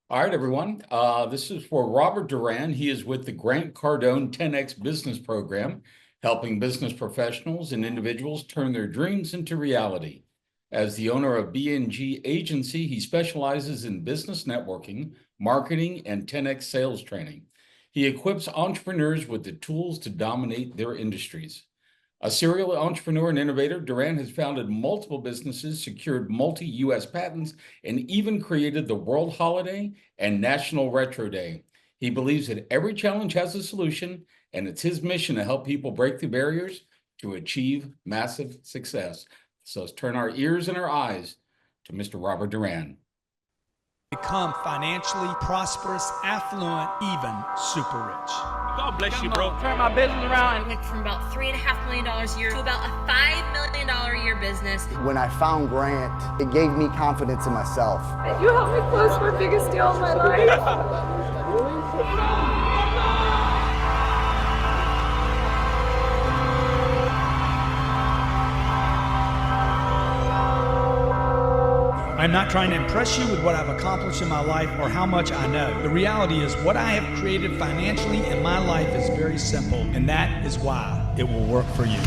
All right, everyone. This is for Robert Duran. He is with the Grant Cardone 10X Business Program, helping business professionals and individuals turn their dreams into reality. As the owner of B&G Agency, he specializes in business networking, marketing, and 10X sales training. He equips entrepreneurs with the tools to dominate their industries. A serial entrepreneur and innovator, Duran has founded multiple businesses, secured multi-U.S. patents, and even created the World Holiday and National Retro Day. He believes that every challenge has a solution, and it's his mission to help people break through barriers to achieve massive success. So let's turn our ears and our eyes to Mr. Robert Duran. Become financially prosperous, affluent, even super rich. God bless you, bro. Turn my business around. I went from about $3.5 million a year to about a $5 million a year business. When I found Grant, it gave me confidence in myself. You helped me close my biggest deal of my life. I'm not trying to impress you with what I've accomplished in my life or how much I know. The reality is what I have created financially in my life is very simple, and that is why it will work for you.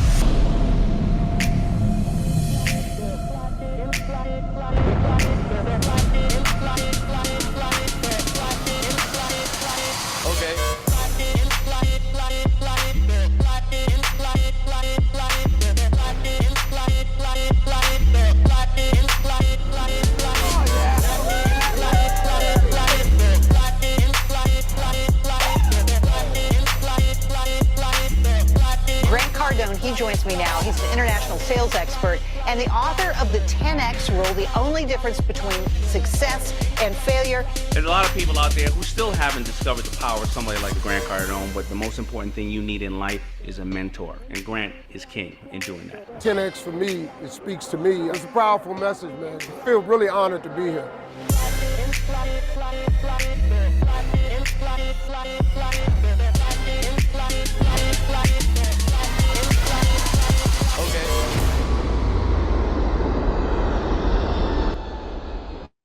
He joins me now. He's an international sales expert and the author of the 10X Rule, the only difference between success and failure. There's a lot of people out there who still haven't discovered the power of somebody like Grant Cardone, but the most important thing you need in life is a mentor, and Grant is king in doing that. 10X for me, it speaks to me. It's a powerful message, man. I feel really honored to be here.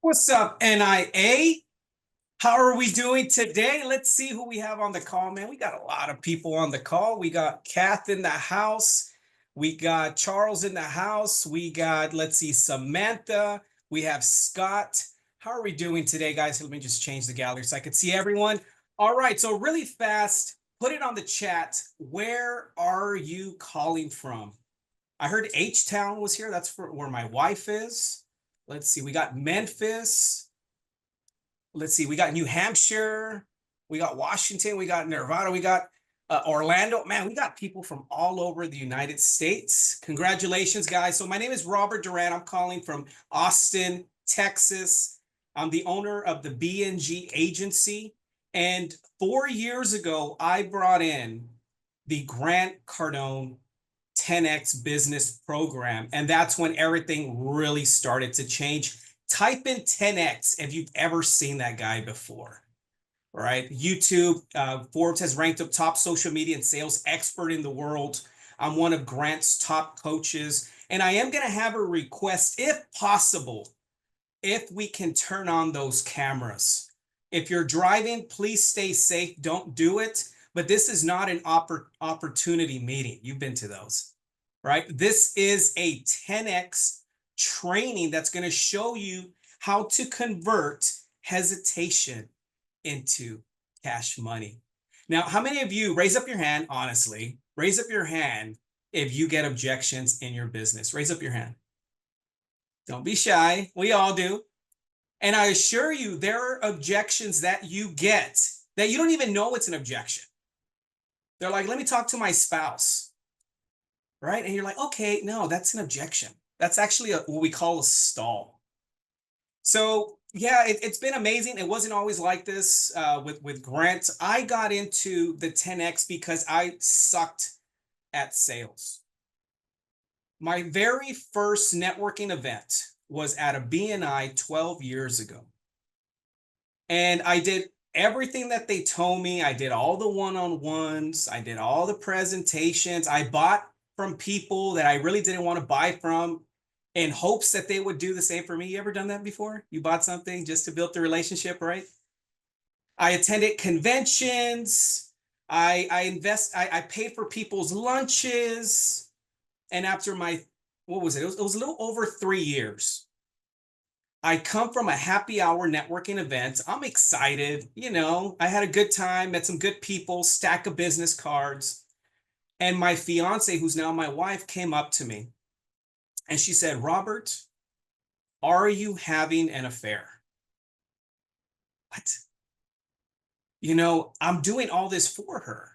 What's up, NIA? How are we doing today? Let's see who we have on the call, man. We got a lot of people on the call. We got Kath in the house. We got Charles in the house. We got, let's see, Samantha. We have Scott. How are we doing today, guys? Let me just change the gallery so I can see everyone. All right, so really fast, put it on the chat. Where are you calling from? I heard H-Town was here. That's where my wife is. Let's see, we got Memphis. Let's see, we got New Hampshire. We got Washington. We got Nevada. We got Orlando. Man, we got people from all over the United States. Congratulations, guys. So my name is Robert Duran. I'm calling from Austin, Texas. I'm the owner of the B&G Agency. And 4 years ago, I brought in the Grant Cardone 10X business program. And that's when everything really started to change. Type in 10X if you've ever seen that guy before, right? YouTube, Forbes has ranked up top social media and sales expert in the world. I'm one of Grant's top coaches. And I am going to have a request, if possible, if we can turn on those cameras. If you're driving, please stay safe. Don't do it. But this is not an opportunity meeting. You've been to those, right? This is a 10X training that's going to show you how to convert hesitation into cash money. Now, how many of you, raise up your hand, honestly, raise up your hand if you get objections in your business. Raise up your hand. Don't be shy. We all do. And I assure you, there are objections that you get that you don't even know it's an objection. They're like, let me talk to my spouse, right? And you're like, okay, no, that's an objection. That's actually what we call a stall. So yeah, it's been amazing. It wasn't always like this with Grant. I got into the 10X because I sucked at sales. My very first networking event was at a BNI 12 years ago. And I did everything that they told me. I did all the one-on-ones. I did all the presentations. I bought from people that I really didn't want to buy from in hopes that they would do the same for me. You ever done that before? You bought something just to build the relationship, right? I attended conventions. I paid for people's lunches. And after what was it? It was a little over 3 years. I come from a happy hour networking event. I'm excited. I had a good time, met some good people, stack of business cards. And my fiance, who's now my wife, came up to me and she said, "Robert, are you having an affair?" What? I'm doing all this for her.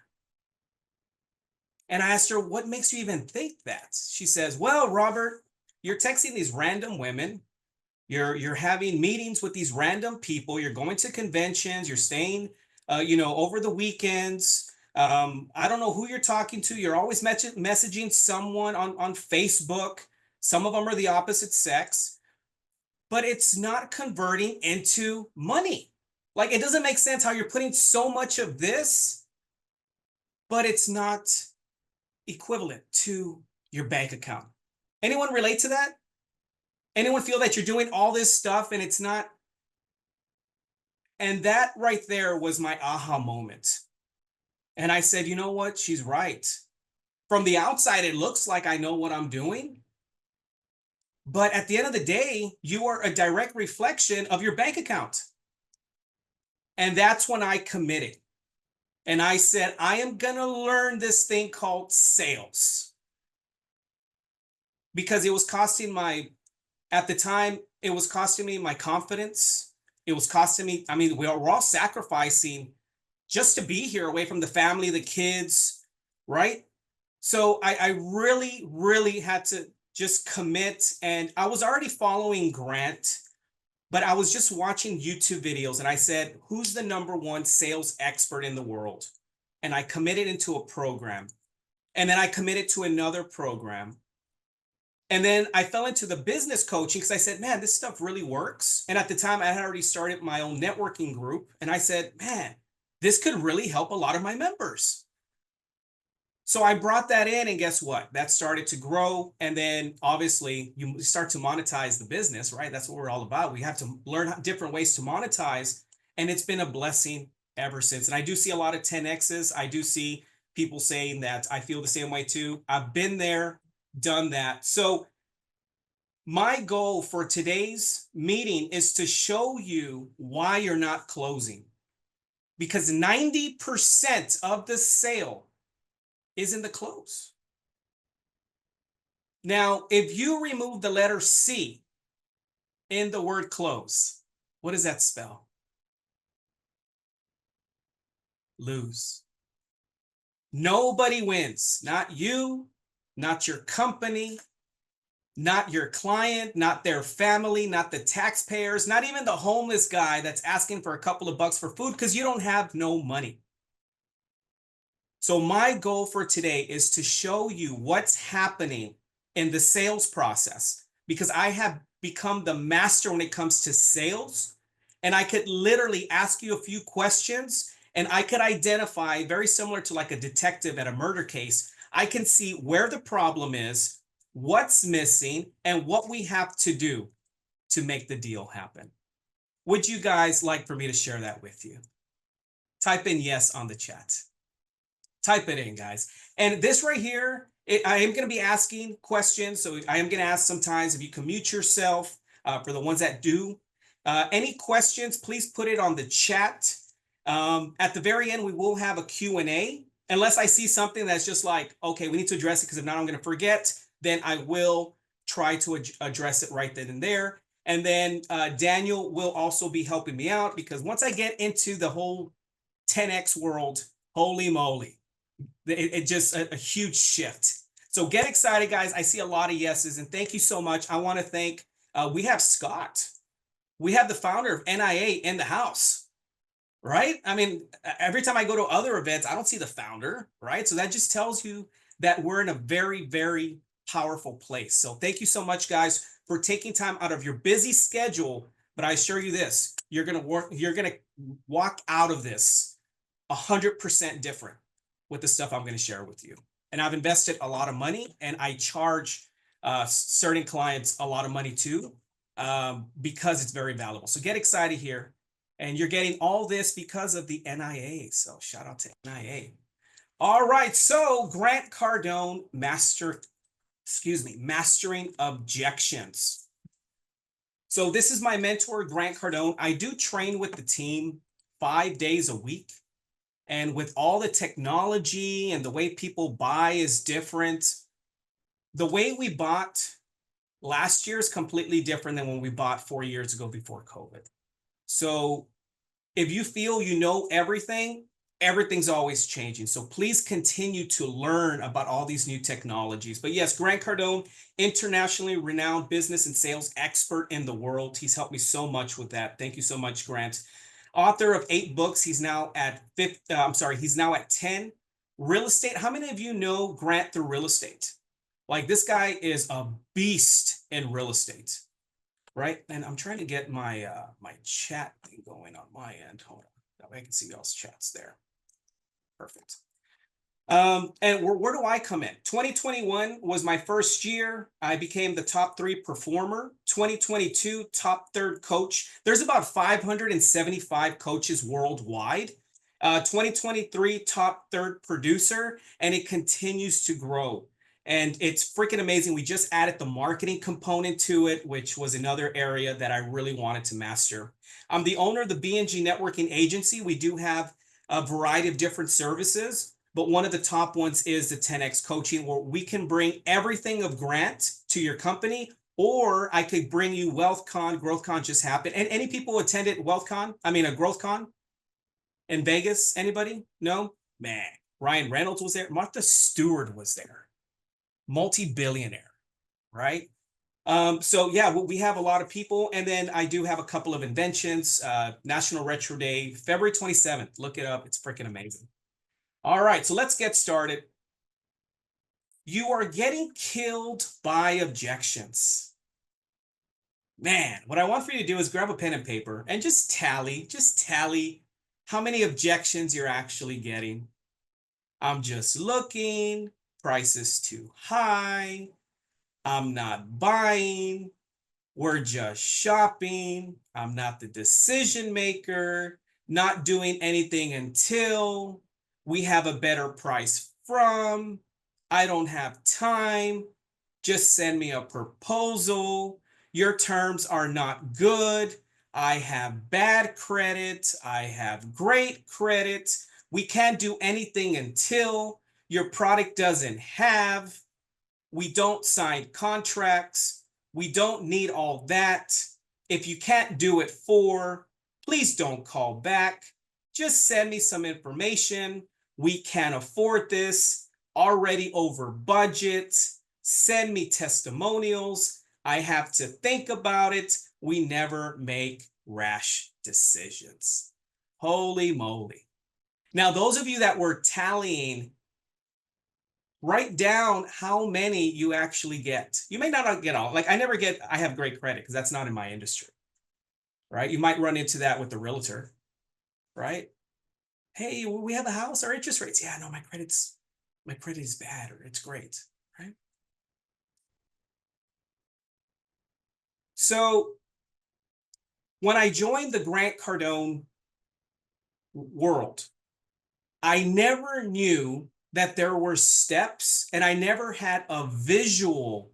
And I asked her, "What makes you even think that?" She says, "Well, Robert, you're texting these random women. You're having meetings with these random people. You're going to conventions. You're staying, over the weekends. I don't know who you're talking to. You're always messaging someone on Facebook. Some of them are the opposite sex, but it's not converting into money. Like, it doesn't make sense how you're putting so much of this, but it's not equivalent to your bank account." Anyone relate to that? Anyone feel that you're doing all this stuff and it's not? And that right there was my aha moment. And I said, you know what? She's right. From the outside, it looks like I know what I'm doing. But at the end of the day, you are a direct reflection of your bank account. And that's when I committed. And I said, I am going to learn this thing called sales. Because it was costing at the time, it was costing me my confidence. It was costing me, we're all sacrificing just to be here away from the family, the kids, right? So I really, really had to just commit. And I was already following Grant, but I was just watching YouTube videos and I said, who's the #1 sales expert in the world? And I committed into a program. And then I committed to another program. And then I fell into the business coaching because I said, man, this stuff really works. And at the time I had already started my own networking group. And I said, man, this could really help a lot of my members. So I brought that in, and guess what? That started to grow. And then obviously you start to monetize the business, right? That's what we're all about. We have to learn different ways to monetize. And it's been a blessing ever since. And I do see a lot of 10Xs. I do see people saying that I feel the same way too. I've been there, done that. So my goal for today's meeting is to show you why you're not closing. Because 90% of the sale is in the close. Now, if you remove the letter C in the word close, what does that spell? Lose. Nobody wins. Not you, not your company, not your client, not their family, not the taxpayers, not even the homeless guy that's asking for a couple of bucks for food because you don't have no money. So my goal for today is to show you what's happening in the sales process, because I have become the master when it comes to sales. And I could literally ask you a few questions and I could identify, very similar to like a detective at a murder case, I can see where the problem is, what's missing, and what we have to do to make the deal happen. Would you guys like for me to share that with you? Type in yes on the chat. Type it in, guys. And this right here, I am going to be asking questions. So I am going to ask sometimes if you can mute yourself for the ones that do. Any questions, please put it on the chat. At the very end, we will have a Q&A. Unless I see something that's just like, okay, we need to address it because if not, I'm going to forget. Then I will try to address it right then and there. And then Daniel will also be helping me out, because once I get into the whole 10X world, holy moly, it just a huge shift. So get excited, guys. I see a lot of yeses, and thank you so much. I want to thank, we have Scott. We have the founder of NIA in the house, right? I mean, every time I go to other events, I don't see the founder, right? So that just tells you that we're in a very, very powerful place. So thank you so much, guys, for taking time out of your busy schedule. But I assure you this, you're going to walk out of this 100% different with the stuff I'm going to share with you. And I've invested a lot of money, and I charge certain clients a lot of money too, because it's very valuable. So get excited here. And you're getting all this because of the NIA. So shout out to NIA. All right. So Grant Cardone, mastering objections. So this is my mentor, Grant Cardone. I do train with the team 5 days a week. And with all the technology and the way people buy is different. The way we bought last year is completely different than when we bought 4 years ago before COVID. So if you feel you know everything, everything's always changing. So please continue to learn about all these new technologies. But yes, Grant Cardone, internationally renowned business and sales expert in the world. He's helped me so much with that. Thank you so much, Grant. Author of 8 books. He's now at he's now at 10. Real estate. How many of you know Grant through real estate? Like, this guy is a beast in real estate, right? And I'm trying to get my my chat thing going on my end. Hold on, that way I can see y'all's chats there. Perfect. And where do I come in? 2021 was my first year. I became the top 3 performer. 2022, top 3rd coach. There's about 575 coaches worldwide. 2023, top 3rd producer, and it continues to grow. And it's freaking amazing. We just added the marketing component to it, which was another area that I really wanted to master. I'm the owner of the BNG Networking Agency. We do have a variety of different services, but one of the top ones is the 10X coaching, where we can bring everything of Grant to your company, or I could bring you WealthCon. GrowthCon just happened. And any people attended WealthCon? I mean, a GrowthCon in Vegas? Anybody? No? Man, Ryan Reynolds was there. Martha Stewart was there. Multi-billionaire, right? So yeah, we have a lot of people. And then I do have a couple of inventions. National Retro Day, February 27th. Look it up. It's freaking amazing. All right, so let's get started. You are getting killed by objections. Man, what I want for you to do is grab a pen and paper and just tally how many objections you're actually getting. I'm just looking, price is too high, I'm not buying, we're just shopping, I'm not the decision maker, not doing anything until we have a better price from, I don't have time, just send me a proposal, your terms are not good, I have bad credit, I have great credit, we can't do anything until, your product doesn't have, we don't sign contracts, we don't need all that, if you can't do it for, please don't call back, just send me some information, we can't afford this, already over budget, send me testimonials, I have to think about it, we never make rash decisions. Holy moly. Now, those of you that were tallying, write down how many you actually get. You may not get all, like I never get, I have great credit because that's not in my industry, right? You might run into that with the realtor, right? Hey, we have a house, our interest rates. Yeah, no, my credit is bad or it's great, right? So when I joined the Grant Cardone world, I never knew that there were steps and I never had a visual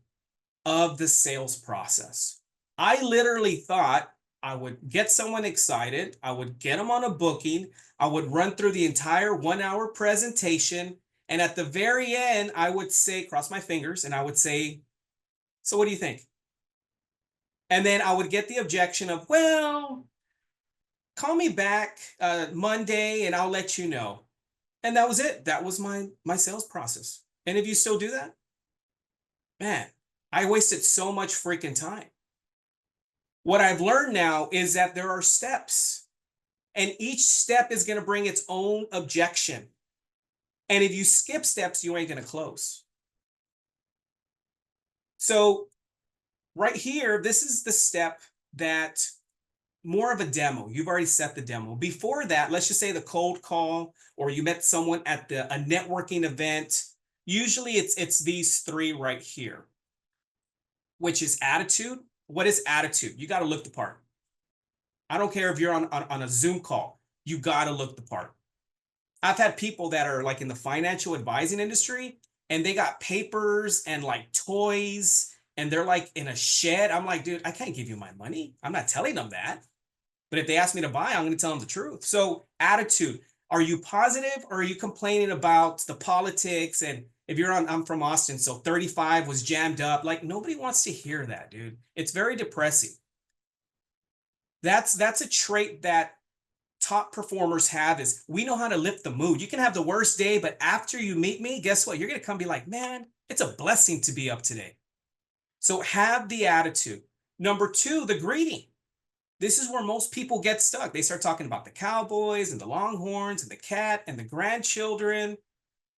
of the sales process. I literally thought I would get someone excited, I would get them on a booking, I would run through the entire 1-hour presentation, and at the very end, I would say, cross my fingers, and I would say, so what do you think? And then I would get the objection of, well, call me back Monday and I'll let you know. And that was it. That was my sales process. And if you still do that, man, I wasted so much freaking time. What I've learned now is that there are steps, and each step is going to bring its own objection. And if you skip steps, you ain't going to close. So right here, this is the step that more of a demo. You've already set the demo. Before that, let's just say the cold call, or you met someone at a networking event. Usually it's these 3 right here, which is attitude. What is attitude? You got to look the part. I don't care if you're on a Zoom call, you got to look the part. I've had people that are like in the financial advising industry and they got papers and like toys and they're like in a shed. I'm like, dude, I can't give you my money. I'm not telling them that. But if they ask me to buy, I'm going to tell them the truth. So attitude, are you positive or are you complaining about the politics? And if you're on, I'm from Austin, so 35 was jammed up. Like nobody wants to hear that, dude. It's very depressing. That's a trait that top performers have is we know how to lift the mood. You can have the worst day, but after you meet me, guess what? You're going to come be like, man, it's a blessing to be up today. So have the attitude. Number two, the greeting. This is where most people get stuck. They start talking about the Cowboys and the Longhorns and the cat and the grandchildren.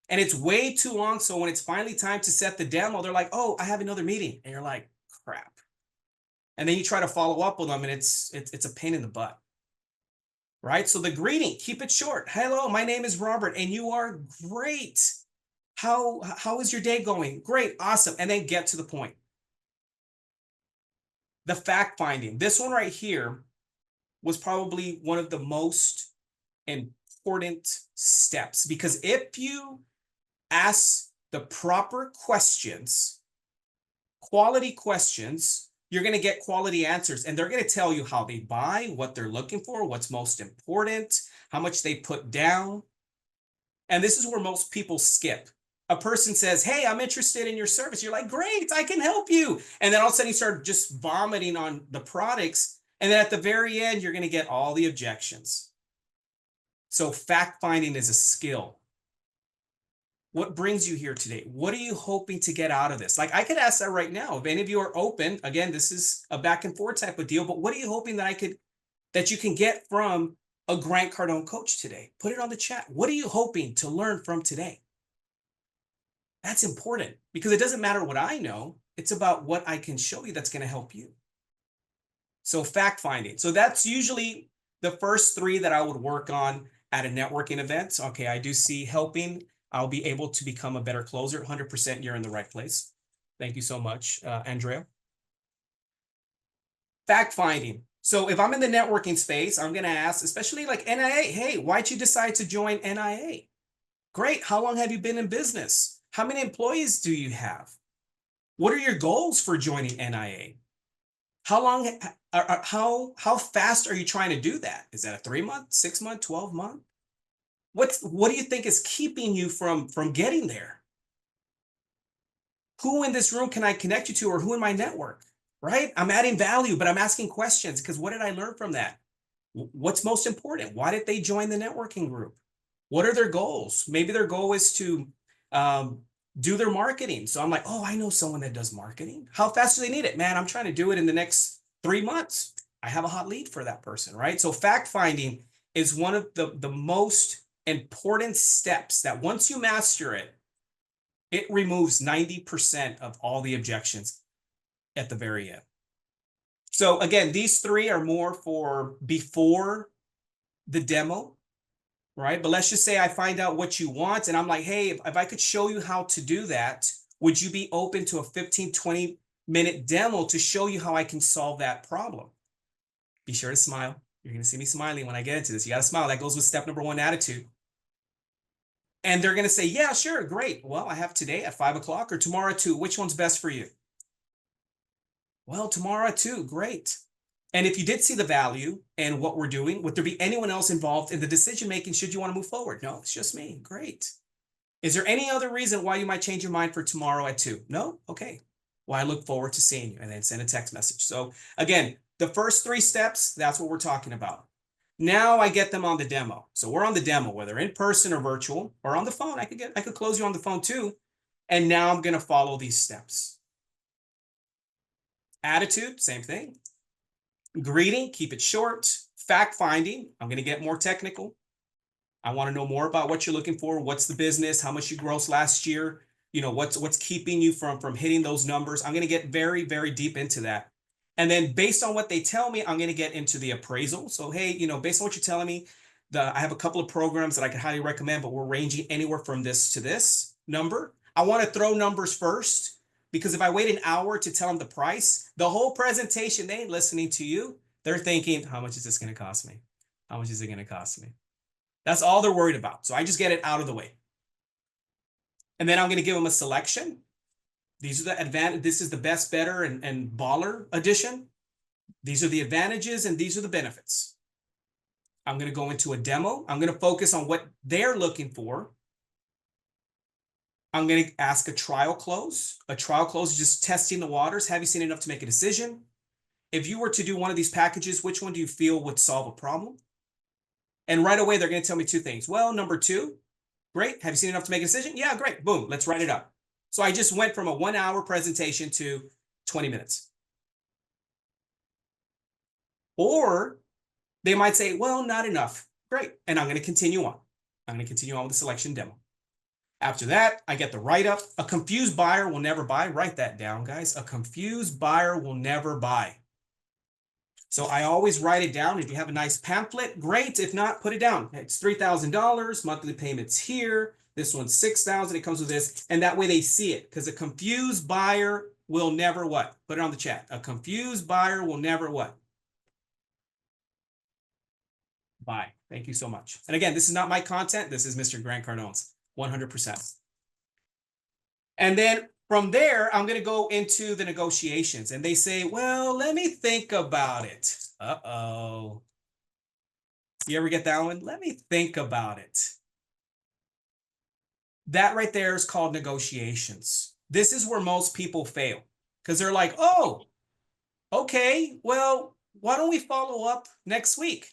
And it's way too long. So when it's finally time to set the demo, they're like, oh, I have another meeting. And you're like, crap. And then you try to follow up with them and it's a pain in the butt. Right? So the greeting, keep it short. Hello, my name is Robert and you are great. How is your day going? Great, awesome. And then get to the point. The fact finding. This one right here was probably one of the most important steps because if you ask the proper questions, quality questions, you're going to get quality answers and they're going to tell you how they buy, what they're looking for, what's most important, how much they put down. And this is where most people skip. A person says, hey, I'm interested in your service. You're like, great, I can help you. And then all of a sudden you start just vomiting on the products. And then at the very end, you're going to get all the objections. So fact finding is a skill. What brings you here today? What are you hoping to get out of this? Like I could ask that right now. If any of you are open, again, this is a back and forth type of deal, but what are you hoping that you can get from a Grant Cardone coach today? Put it on the chat. What are you hoping to learn from today? That's important because it doesn't matter what I know. It's about what I can show you that's going to help you. So fact finding. So that's usually the first three that I would work on at a networking event. Okay, I do see helping. I'll be able to become a better closer. 100% you're in the right place. Thank you so much, Andrea. Fact finding. So if I'm in the networking space, I'm going to ask, especially like NIA, hey, why'd you decide to join NIA? Great. How long have you been in business? How many employees do you have? What are your goals for joining NIA? How fast are you trying to do that? Is that a 3-month, 6-month, 12-month? What do you think is keeping you from getting there? Who in this room can I connect you to or who in my network, right? I'm adding value, but I'm asking questions because what did I learn from that? What's most important? Why did they join the networking group? What are their goals? Maybe their goal is to do their marketing. So I'm like, oh, I know someone that does marketing. How fast do they need it? Man, I'm trying to do it in the next 3 months. I have a hot lead for that person, right? So fact finding is one of the most important steps that once you master it, it removes 90% of all the objections at the very end. So again, these three are more for before the demo, right? But let's just say I find out what you want and I'm like, hey, if I could show you how to do that, would you be open to a 15, 20-minute demo to show you how I can solve that problem? Be sure to smile. You're going to see me smiling when I get into this. You got to smile. That goes with step number 1, attitude. And they're going to say, yeah, sure, great. Well, I have today at 5 o'clock or tomorrow at 2. Which one's best for you? Well, tomorrow at 2, great. And if you did see the value and what we're doing, would there be anyone else involved in the decision-making should you want to move forward? No, it's just me. Great. Is there any other reason why you might change your mind for tomorrow at 2? No? Okay. Well, I look forward to seeing you, and then send a text message. So again, the first 3 steps, that's what we're talking about. Now I get them on the demo. So we're on the demo, whether in person or virtual or on the phone. I could close you on the phone too. And now I'm going to follow these steps. Attitude, same thing. Greeting, keep it short. Fact finding, I'm going to get more technical. I want to know more about what you're looking for. What's the business? How much you grossed last year? You know, what's keeping you from hitting those numbers? I'm going to get very, very deep into that. And then based on what they tell me, I'm going to get into the appraisal. So, hey, you know, based on what you're telling me, I have a couple of programs that I can highly recommend, but we're ranging anywhere from this to this number. I want to throw numbers first because if I wait an hour to tell them the price, the whole presentation, they ain't listening to you. They're thinking, how much is this going to cost me? How much is it going to cost me? That's all they're worried about. So I just get it out of the way. And then I'm going to give them a selection. These are the advantage. This is the best, better, and baller edition. These are the advantages and these are the benefits. I'm going to go into a demo. I'm going to focus on what they're looking for. I'm going to ask a trial close. A trial close is just testing the waters. Have you seen enough to make a decision? If you were to do one of these packages, which one do you feel would solve a problem? And right away, they're going to tell me two things. Well, number two, great. Have you seen enough to make a decision? Yeah, great. Boom. Let's write it up. So I just went from a 1 hour presentation to 20 minutes. Or they might say, well, not enough. Great. And I'm going to continue on. I'm going to continue on with the selection demo. After that, I get the write-up. A confused buyer will never buy. Write that down, guys. A confused buyer will never buy. So I always write it down. If you have a nice pamphlet, great. If not, put it down. It's $3,000. Monthly payments here. This one's $6,000. It comes with this. And that way they see it. Because a confused buyer will never what? Put it on the chat. A confused buyer will never what? Buy. Thank you so much. And again, this is not my content. This is Mr. Grant Cardone's. 100%. And then from there, I'm going to go into the negotiations. And they say, well, let me think about it. Uh-oh. You ever get that one? Let me think about it. That right there is called negotiations. This is where most people fail. Because they're like, oh, okay, well, why don't we follow up next week?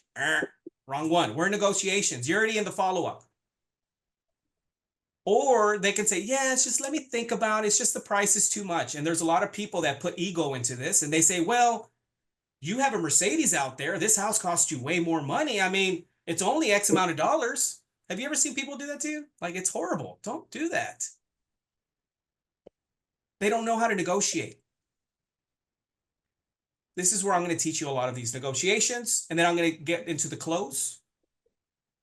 Wrong one. We're in negotiations. You're already in the follow-up. Or they can say, yeah, it's just let me think about it. It's just the price is too much. And there's a lot of people that put ego into this. And they say, well, you have a Mercedes out there. This house costs you way more money. I mean, it's only X amount of dollars. Have you ever seen people do that to you? Like, it's horrible. Don't do that. They don't know how to negotiate. This is where I'm going to teach you a lot of these negotiations. And then I'm going to get into the close.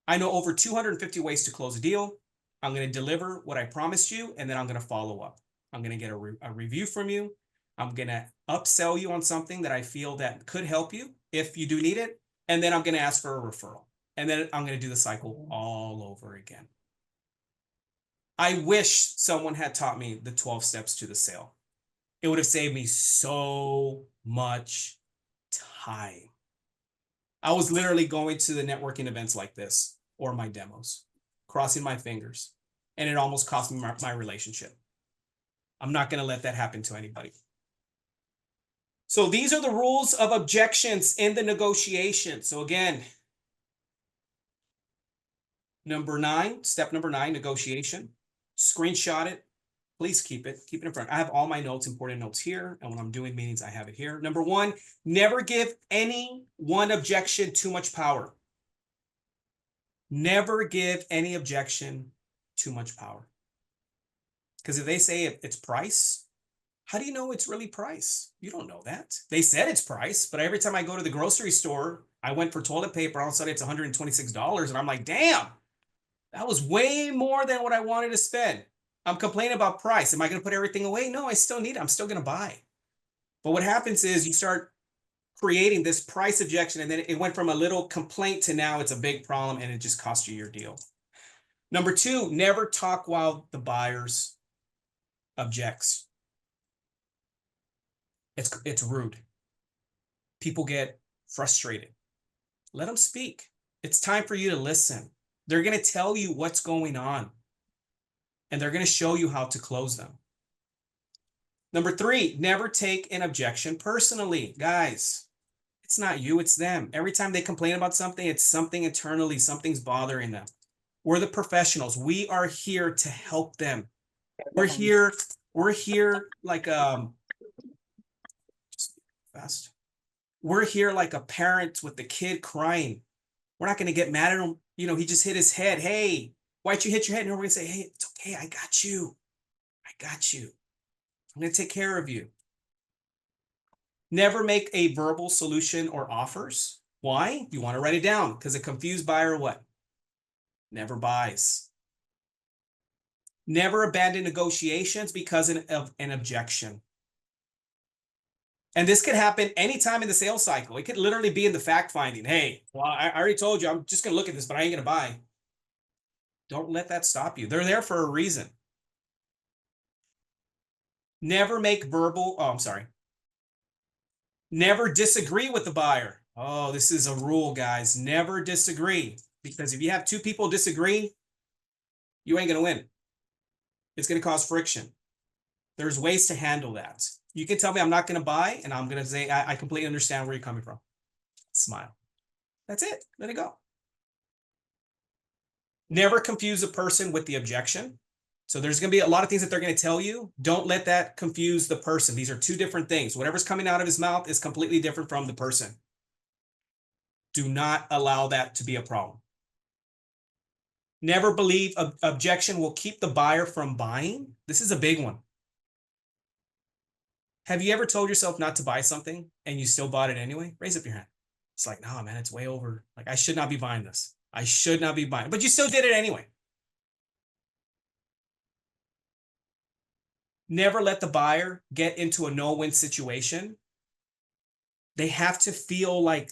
I know over 250 ways to close a deal. I'm going to deliver what I promised you, and then I'm going to follow up. I'm going to get a review from you. I'm going to upsell you on something that I feel that could help you if you do need it. And then I'm going to ask for a referral. And then I'm going to do the cycle all over again. I wish someone had taught me the 12 steps to the sale. It would have saved me so much time. I was literally going to the networking events like this or my demos, crossing my fingers, and it almost cost me my relationship. I'm not going to let that happen to anybody. So these are the rules of objections in the negotiation. So again, step number 9, negotiation. Screenshot it. Please keep it in front. I have all my notes, important notes here. And when I'm doing meetings, I have it here. Number 1, never give any one objection too much power. Never give any objection too much power. Because if they say it's price, how do you know it's really price? You don't know that. They said it's price, but every time I go to the grocery store, I went for toilet paper, all of a sudden it's $126. And I'm like, damn, that was way more than what I wanted to spend. I'm complaining about price. Am I going to put everything away? No, I still need it. I'm still going to buy. But what happens is you start creating this price objection, and then it went from a little complaint to now it's a big problem, and it just cost you your deal. Number 2, never talk while the buyers objects. It's rude. People get frustrated. Let them speak. It's time for you to listen. They're going to tell you what's going on, and they're going to show you how to close them. Number 3, never take an objection personally. Guys, it's not you, it's them. Every time they complain about something, it's something internally, something's bothering them. We're the professionals. We are here to help them. We're here like just fast. We're here like a parent with the kid crying. We're not going to get mad at him. You know, he just hit his head. Hey, why'd you hit your head? And we're going to say, hey, it's okay. I got you. I got you. I'm going to take care of you. Never make a verbal solution or offers. Why? You want to write it down because a confused buyer what? Never buys. Never abandon negotiations because of an objection. And this could happen anytime in the sales cycle. It could literally be in the fact finding. Hey, well, I already told you, I'm just going to look at this, but I ain't going to buy. Don't let that stop you. They're there for a reason. Never make verbal, oh, I'm sorry. Never disagree with the buyer. Oh, this is a rule, guys. Never disagree. Because if you have two people disagree, you ain't going to win. It's going to cause friction. There's ways to handle that. You can tell me I'm not going to buy, and I'm going to say, I completely understand where you're coming from. Smile. That's it. Let it go. Never confuse a person with the objection. So there's going to be a lot of things that they're going to tell you. Don't let that confuse the person. These are two different things. Whatever's coming out of his mouth is completely different from the person. Do not allow that to be a problem. Never believe objection will keep the buyer from buying. This is a big one. Have you ever told yourself not to buy something and you still bought it anyway? Raise up your hand. It's like, no, man, it's way over. Like, I should not be buying this. I should not be buying, but you still did it anyway. Never let the buyer get into a no-win situation. They have to feel like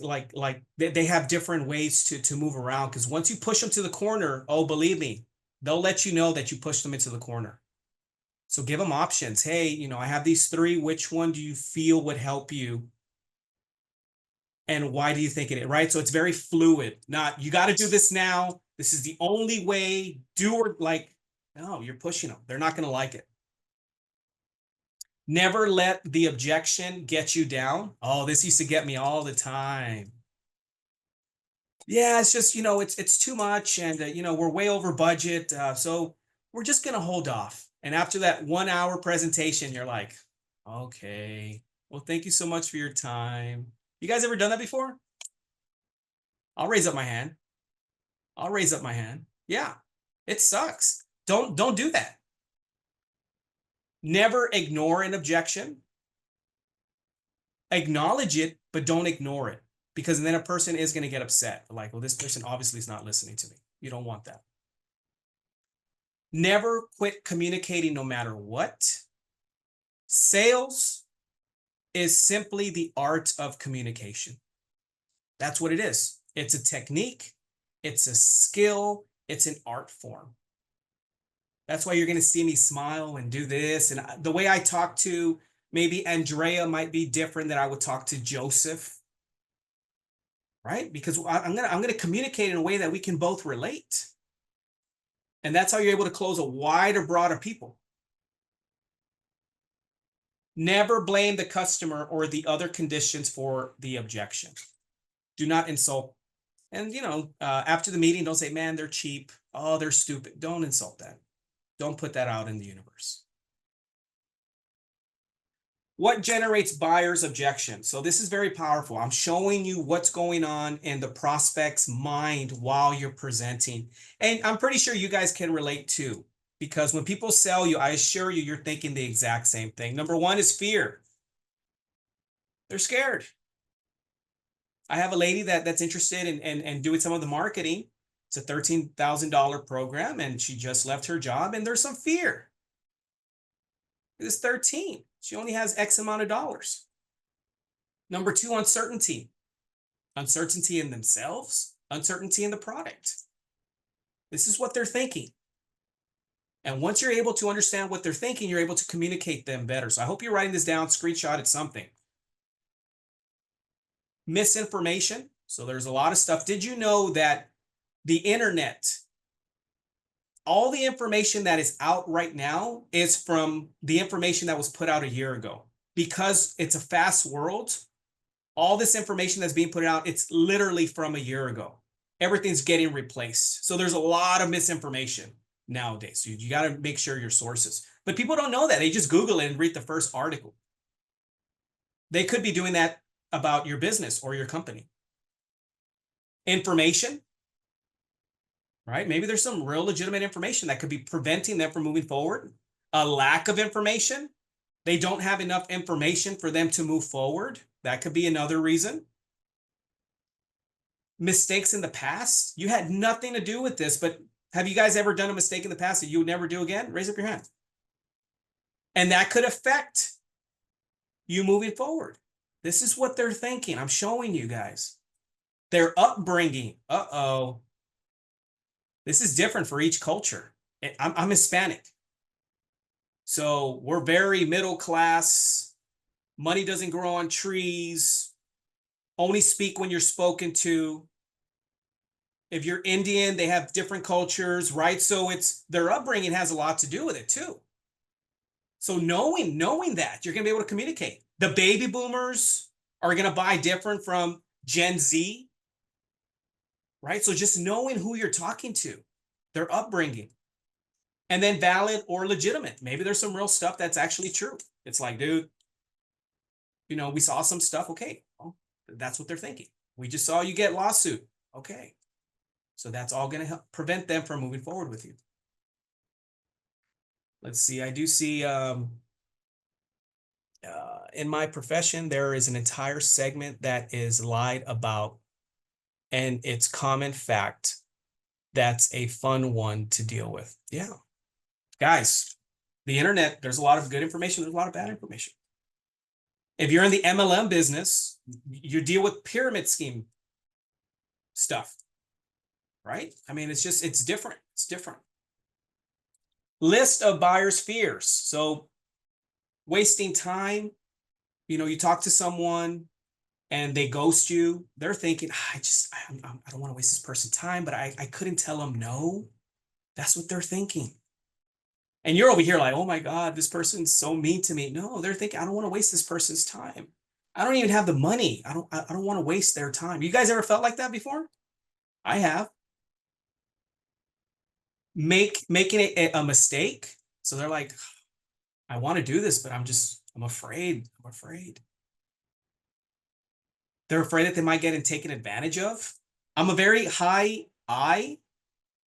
they have different ways to move around, because once you push them to the corner, oh, believe me, they'll let you know that you pushed them into the corner. So give them options. Hey, you know, I have these three. Which one do you feel would help you? And why do you think it is, right? So it's very fluid. Not, you got to do this now. This is the only way. Do or like, no, you're pushing them. They're not going to like it. Never let the objection get you down. Oh, this used to get me all the time. Yeah, it's just, you know, it's too much. And, you know, we're way over budget. So we're just going to hold off. And after that 1 hour presentation, you're like, okay, well, thank you so much for your time. You guys ever done that before? I'll raise up my hand. I'll raise up my hand. Yeah, it sucks. Don't do that. Never ignore an objection. Acknowledge it, but don't ignore it, because then a person is going to get upset. Like, well, this person obviously is not listening to me. You don't want that. Never quit communicating no matter what. Sales is simply the art of communication. That's what it is. It's a technique. It's a skill. It's an art form. That's why you're going to see me smile and do this. And the way I talk to maybe Andrea might be different than I would talk to Joseph, right? Because I'm going to communicate in a way that we can both relate. And that's how you're able to close a wider, broader people. Never blame the customer or the other conditions for the objection. Do not insult. And, you know, after the meeting, don't say, man, they're cheap. Oh, they're stupid. Don't insult that. Don't put that out in the universe. What generates buyer's objection? So this is very powerful. I'm showing you what's going on in the prospect's mind while you're presenting. And I'm pretty sure you guys can relate too, because when people sell you, I assure you, you're thinking the exact same thing. Number one is fear. They're scared. I have a lady that's interested in doing some of the marketing. It's a $13,000 program, and she just left her job, and there's some fear. It's 13. She only has X amount of dollars. Number two, uncertainty. Uncertainty in themselves, uncertainty in the product. This is what they're thinking. And once you're able to understand what they're thinking, you're able to communicate them better. So I hope you're writing this down, screenshot it, something. Misinformation. So there's a lot of stuff. Did you know that the internet, all the information that is out right now is from the information that was put out a year ago? Because it's a fast world, all this information that's being put out, it's literally from a year ago. Everything's getting replaced. So there's a lot of misinformation nowadays. So you got to make sure your sources. But people don't know that. They just Google it and read the first article. They could be doing that about your business or your company. Information. Right? Maybe there's some real legitimate information that could be preventing them from moving forward. A lack of information. They don't have enough information for them to move forward. That could be another reason. Mistakes in the past. You had nothing to do with this, but have you guys ever done a mistake in the past that you would never do again? Raise up your hand. And that could affect you moving forward. This is what they're thinking. I'm showing you guys. Their upbringing. Uh-oh. This is different for each culture. I'm Hispanic. So we're very middle class. Money doesn't grow on trees. Only speak when you're spoken to. If you're Indian, they have different cultures, right? So it's their upbringing has a lot to do with it too. So knowing that, you're going to be able to communicate. The baby boomers are going to buy different from Gen Z, right? So just knowing who you're talking to, their upbringing, and then valid or legitimate. Maybe there's some real stuff that's actually true. It's like, dude, you know, we saw some stuff. Okay, well, that's what they're thinking. We just saw you get lawsuit. Okay. So that's all going to help prevent them from moving forward with you. Let's see. I do see in my profession, there is an entire segment that is lied about, and it's common fact. That's a fun one to deal with. Yeah. Guys, the internet, there's a lot of good information. There's a lot of bad information. If you're in the MLM business, you deal with pyramid scheme stuff, right? I mean, it's different. It's different. List of buyer's fears. So wasting time, you know, you talk to someone and they ghost you. They're thinking, I don't want to waste this person's time, but I couldn't tell them no. That's what they're thinking. And you're over here like, oh my God, this person's so mean to me. No, they're thinking, I don't want to waste this person's time. I don't even have the money. I don't want to waste their time. You guys ever felt like that before? I have. Making it a mistake. So they're like, I want to do this, but I'm afraid. I'm afraid. They're afraid that they might get taken advantage of. I'm a very high I,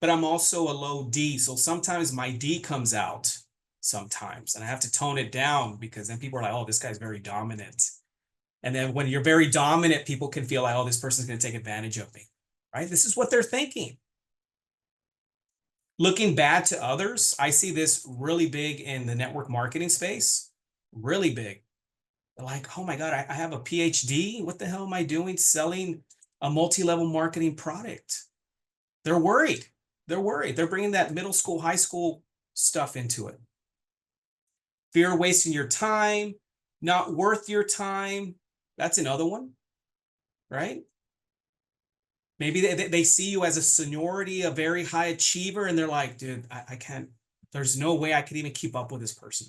but I'm also a low D. So sometimes my D comes out sometimes, and I have to tone it down because then people are like, oh, this guy's very dominant. And then when you're very dominant, people can feel like, oh, this person's going to take advantage of me, right? This is what they're thinking. Looking bad to others. I see this really big in the network marketing space, really big. They're like, oh my God, I have a PhD. What the hell am I doing selling a multi-level marketing product? They're worried. They're worried. They're bringing that middle school, high school stuff into it. Fear of wasting your time, not worth your time. That's another one, right? Maybe they see you as a seniority, a very high achiever, and they're like, dude, I can't, there's no way I could even keep up with this person.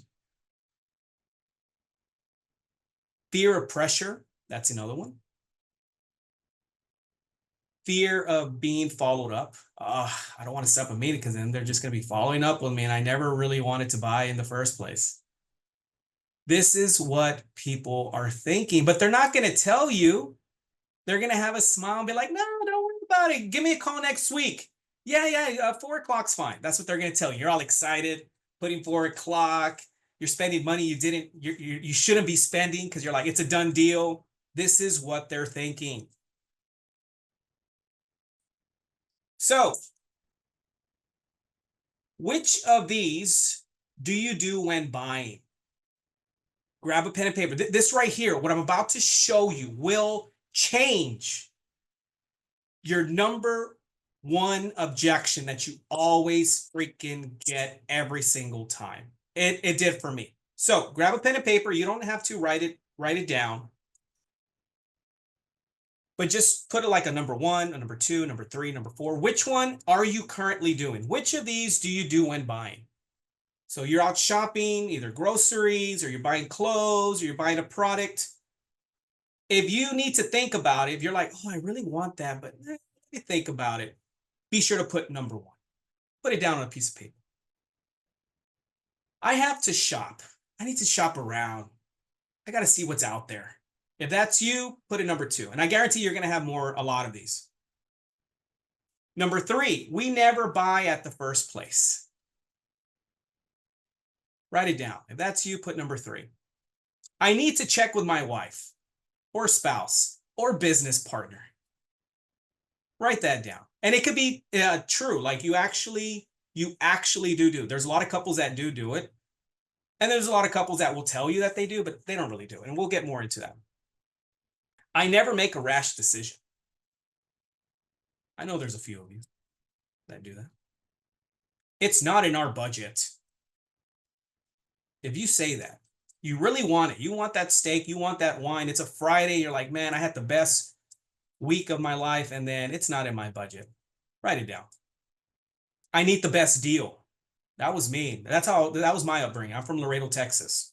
Fear of pressure, that's another one. Fear of being followed up. I don't want to set up a meeting because then they're just going to be following up with me, and I never really wanted to buy in the first place. This is what people are thinking, but they're not going to tell you. They're going to have a smile and be like, no, don't worry about it. Give me a call next week. Yeah, 4 o'clock's fine. That's what they're going to tell you. You're all excited, putting 4 o'clock. You're spending money you shouldn't be spending because you're like, it's a done deal. This is what they're thinking. So, which of these do you do when buying? Grab a pen and paper. This right here, what I'm about to show you will change your number one objection that you always freaking get every single time. It did for me. So grab a pen and paper. You don't have to write it down, but just put it like a number 1, a number 2, number 3, number 4. Which one are you currently doing? Which of these do you do when buying? So you're out shopping, either groceries, or you're buying clothes, or you're buying a product. If you need to think about it, if you're like, oh, I really want that, but let me think about it, be sure to put number 1. Put it down on a piece of paper. I have to shop. I need to shop around. I got to see what's out there. If that's you, put it number 2. And I guarantee you're going to have a lot of these. Number 3, we never buy at the first place. Write it down. If that's you, put number 3. I need to check with my wife or spouse or business partner. Write that down. And it could be true. Like you actually do. There's a lot of couples that do it. And there's a lot of couples that will tell you that they do, but they don't really do it. And we'll get more into that. I never make a rash decision. I know there's a few of you that do that. It's not in our budget. If you say that, you really want it. You want that steak, you want that wine. It's a Friday. You're like, man, I had the best week of my life, and then it's not in my budget. Write it down. I need the best deal. That was me. That was my upbringing. I'm from Laredo, Texas.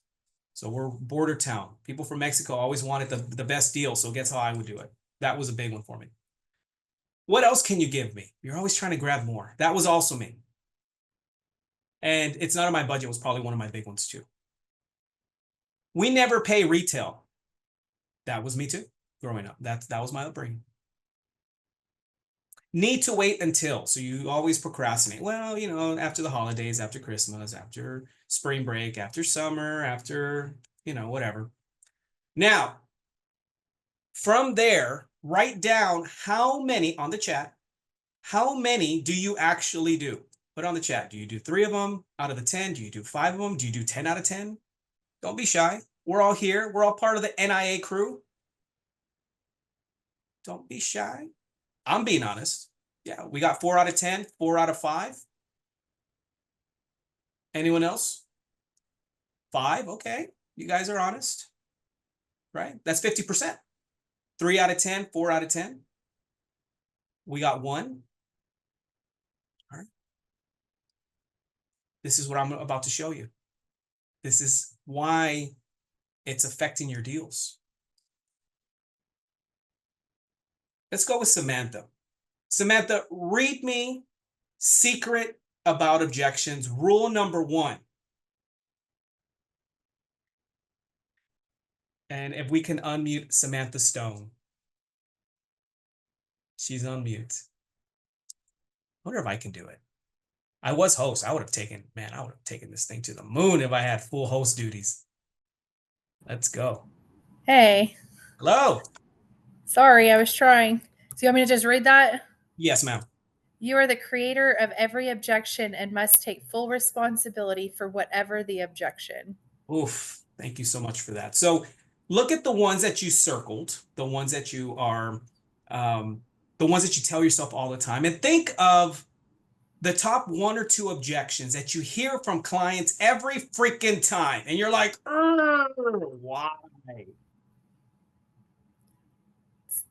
So we're border town. People from Mexico always wanted the best deal. So guess how I would do it? That was a big one for me. What else can you give me? You're always trying to grab more. That was also me. And it's not in my budget was probably one of my big ones too. We never pay retail. That was me too, growing up. That was my upbringing. Need to wait until. So you always procrastinate. Well, you know, after the holidays, after Christmas, after spring break, after summer, after, you know, whatever. Now, from there, write down how many on the chat. How many do you actually do? Put on the chat. Do you do 3 of them out of the 10? Do you do 5 of them? Do you do 10 out of 10? Don't be shy. We're all here. We're all part of the NIA crew. Don't be shy. I'm being honest. Yeah, we got 4 out of 10, 4 out of 5. Anyone else? 5, okay. You guys are honest, right? That's 50%. 3 out of 10, 4 out of 10. We got 1. All right. This is what I'm about to show you. This is why it's affecting your deals. Let's go with Samantha. Samantha, read me secret about objections. Rule number 1. And if we can unmute Samantha Stone. She's on mute. I wonder if I can do it. I was host. I would have taken this thing to the moon if I had full host duties. Let's go. Hey, Hello. sorry, I was trying. So you want me to just read that? Yes, ma'am. You are the creator of every objection and must take full responsibility for whatever the objection. Oof. Thank you so much for that. So look at the ones that you circled, the ones that you are, the ones that you tell yourself all the time, and think of the top 1 or 2 objections that you hear from clients every freaking time. And you're like, why?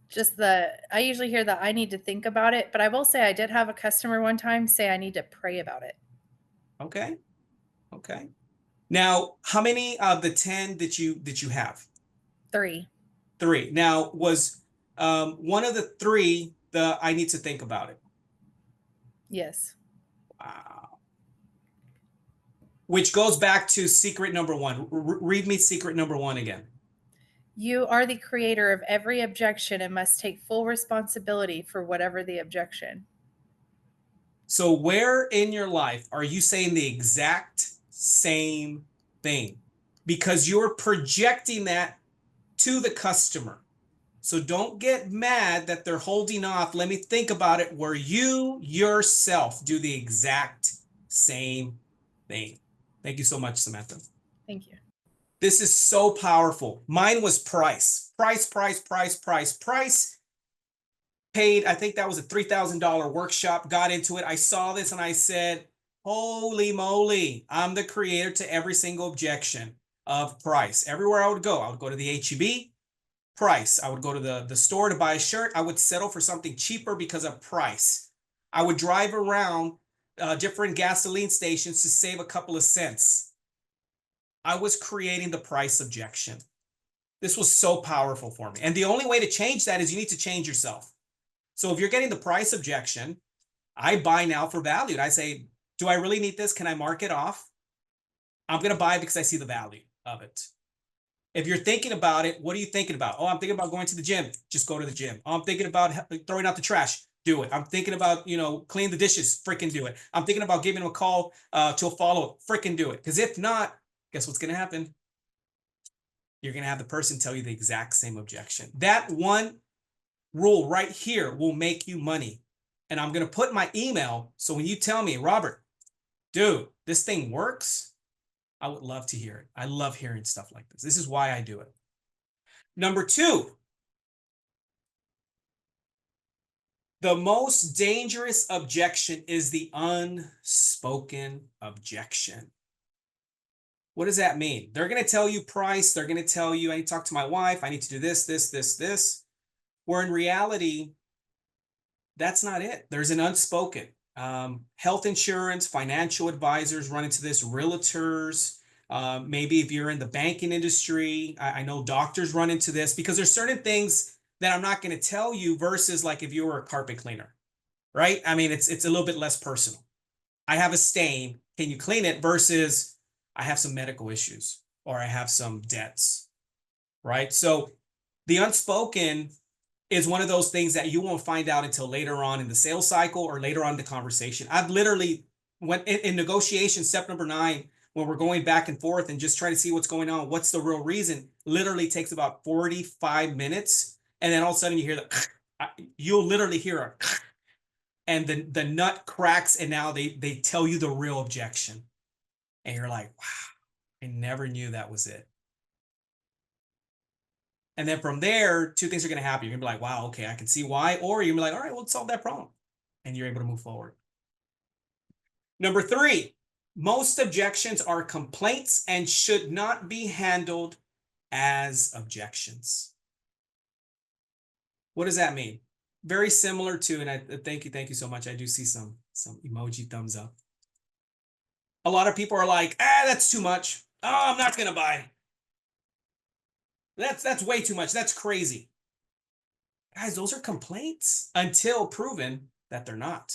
Just I usually hear that I need to think about it, but I will say I did have a customer one time say I need to pray about it. Okay. Okay. Now, how many of the 10 did you have? 3. 3. Now, was one of the 3 the I need to think about it? Yes. Wow. Which goes back to secret number 1. Read me secret number 1 again. You are the creator of every objection and must take full responsibility for whatever the objection. So where in your life are you saying the exact same thing? Because you're projecting that to the customer. So don't get mad that they're holding off. Let me think about it, where you yourself do the exact same thing. Thank you so much, Samantha. Thank you. This is so powerful. Mine was price. Price. Paid, I think that was a $3,000 workshop, got into it. I saw this and I said, holy moly, I'm the creator to every single objection of price. Everywhere I would go to the H-E-B, price. I would go to the store to buy a shirt. I would settle for something cheaper because of price. I would drive around different gasoline stations to save a couple of cents. I was creating the price objection. This was so powerful for me. And the only way to change that is you need to change yourself. So if you're getting the price objection, I buy now for value. I say, do I really need this? Can I mark it off? I'm going to buy it because I see the value of it. If you're thinking about it, what are you thinking about? Oh, I'm thinking about going to the gym. Just go to the gym. Oh, I'm thinking about throwing out the trash. Do it. I'm thinking about, clean the dishes. Freaking do it. I'm thinking about giving them a call to a follow-up. Freaking do it. Because if not, guess what's going to happen? You're going to have the person tell you the exact same objection. That one rule right here will make you money. And I'm going to put my email. So when you tell me, Robert, dude, this thing works, I would love to hear it. I love hearing stuff like this. This is why I do it. Number 2, The most dangerous objection is the unspoken objection. What does that mean? They're going to tell you price. They're going to tell you, I need to talk to my wife. I need to do this, this, this, this. Where in reality, that's not it. There's an unspoken. Health insurance, financial advisors run into this, realtors. Maybe if you're in the banking industry, I know doctors run into this because there's certain things that I'm not going to tell you versus like if you were a carpet cleaner, right? I mean, it's a little bit less personal. I have a stain. Can you clean it? Versus I have some medical issues or I have some debts, right? So the unspoken is one of those things that you won't find out until later on in the sales cycle or later on in the conversation. I've literally went in negotiation, step number 9, when we're going back and forth and just trying to see what's going on, what's the real reason, literally takes about 45 minutes. And then all of a sudden you hear you'll literally hear a, and the nut cracks, and now they tell you the real objection. And you're like, wow, I never knew that was it. And then from there, 2 things are going to happen. You're going to be like, wow, okay, I can see why. Or you're going to be like, all right, well, let's solve that problem. And you're able to move forward. Number 3, most objections are complaints and should not be handled as objections. What does that mean? Very similar to, and I thank you so much. I do see some emoji thumbs up. A lot of people are like, that's too much. Oh, I'm not going to buy. That's way too much. That's crazy. Guys, those are complaints until proven that they're not.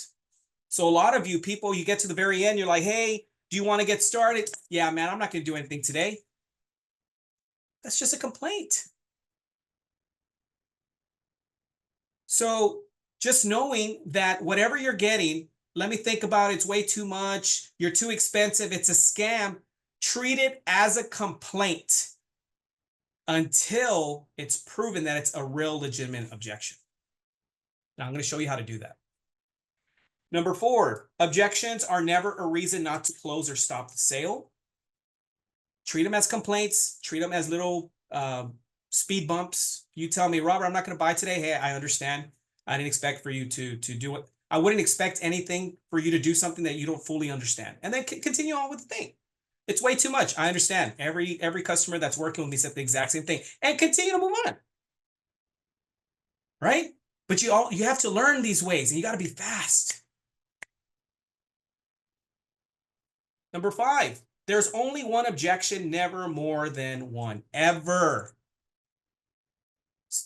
So a lot of you people, you get to the very end, you're like, hey, do you want to get started? Yeah, man, I'm not going to do anything today. That's just a complaint. So just knowing that whatever you're getting, let me think about it, it's way too much, you're too expensive, it's a scam, treat it as a complaint until it's proven that it's a real legitimate objection. Now I'm going to show you how to do that. Number 4, objections are never a reason not to close or stop the sale. Treat them as complaints, treat them as little speed bumps. You tell me, Robert, I'm not going to buy today. Hey, I understand. I didn't expect for you to do it. I wouldn't expect anything for you to do something that you don't fully understand. And then continue on with the thing. It's way too much. I understand. Every customer that's working with me said the exact same thing. And continue to move on. Right? But you have to learn these ways, and you got to be fast. Number 5, there's only one objection, never more than one, ever.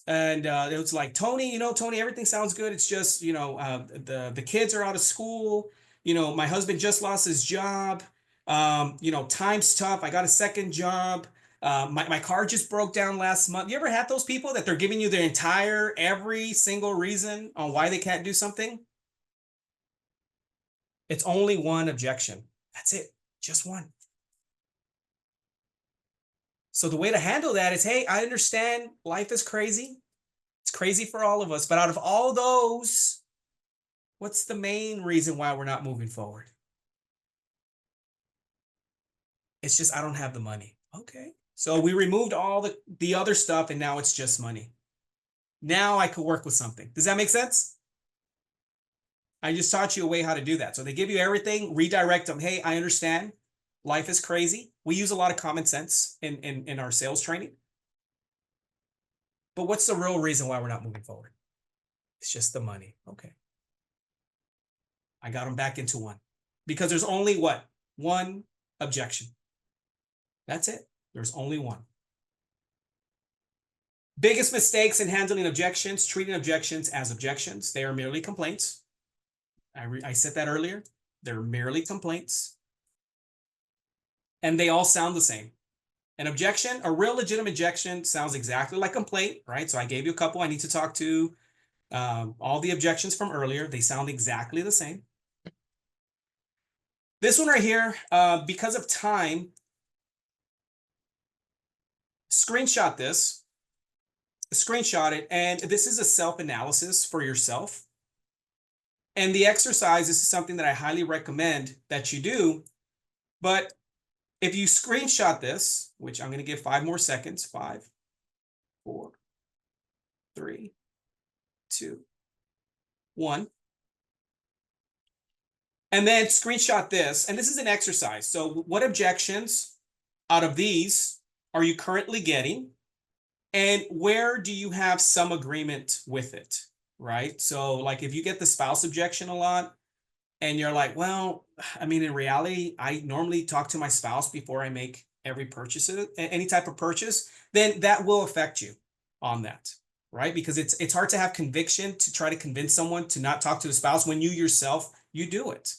And it was like, Tony, Tony, everything sounds good. It's just, the kids are out of school. My husband just lost his job. Time's tough. I got a second job. My car just broke down last month. You ever had those people that they're giving you their every single reason on why they can't do something? It's only one objection. That's it. Just one. So the way to handle that is, hey, I understand life is crazy. It's crazy for all of us. But out of all those, what's the main reason why we're not moving forward? It's just, I don't have the money. Okay. So we removed all the other stuff, and now it's just money. Now I could work with something. Does that make sense? I just taught you a way how to do that. So they give you everything, redirect them. Hey, I understand. Life is crazy. We use a lot of common sense in our sales training. But what's the real reason why we're not moving forward? It's just the money. Okay. I got them back into one. Because there's only what? One objection. That's it. There's only one. Biggest mistakes in handling objections, treating objections as objections. They are merely complaints. I said that earlier. They're merely complaints. And they all sound the same. An objection, a real legitimate objection, sounds exactly like complaint, right? So I gave you a couple. I need to talk to all the objections from earlier. They sound exactly the same. This one right here, because of time, screenshot this, screenshot it, and this is a self-analysis for yourself. And the exercise, this is something that I highly recommend that you do. But if you screenshot this, which I'm going to give 5 more seconds, 5, 4, 3, 2, 1. And then screenshot this. And this is an exercise. So what objections out of these are you currently getting? And where do you have some agreement with it, right? So like if you get the spouse objection a lot and you're like, well, I mean, in reality, I normally talk to my spouse before I make every purchase, any type of purchase, then that will affect you on that, right? Because it's hard to have conviction to try to convince someone to not talk to the spouse when you yourself, you do it.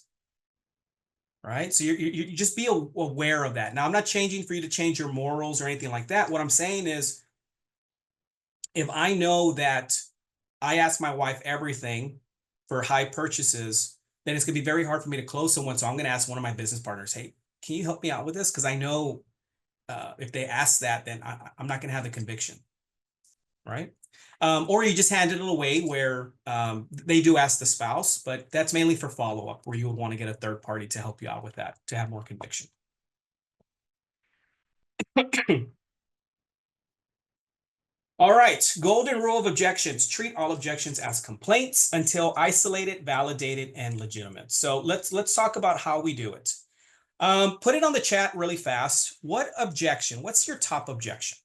Right? So you just be aware of that. Now, I'm not changing for you to change your morals or anything like that. What I'm saying is, if I know that I ask my wife everything for high purchases, then it's going to be very hard for me to close someone. So I'm going to ask one of my business partners, hey, can you help me out with this? Because I know if they ask that, then I'm not going to have the conviction. Right? Or you just hand it away where they do ask the spouse, but that's mainly for follow-up where you would want to get a third party to help you out with that, to have more conviction. All right, golden rule of objections. Treat all objections as complaints until isolated, validated, and legitimate. So let's talk about how we do it. Put it on the chat really fast. What objection? What's your top objection?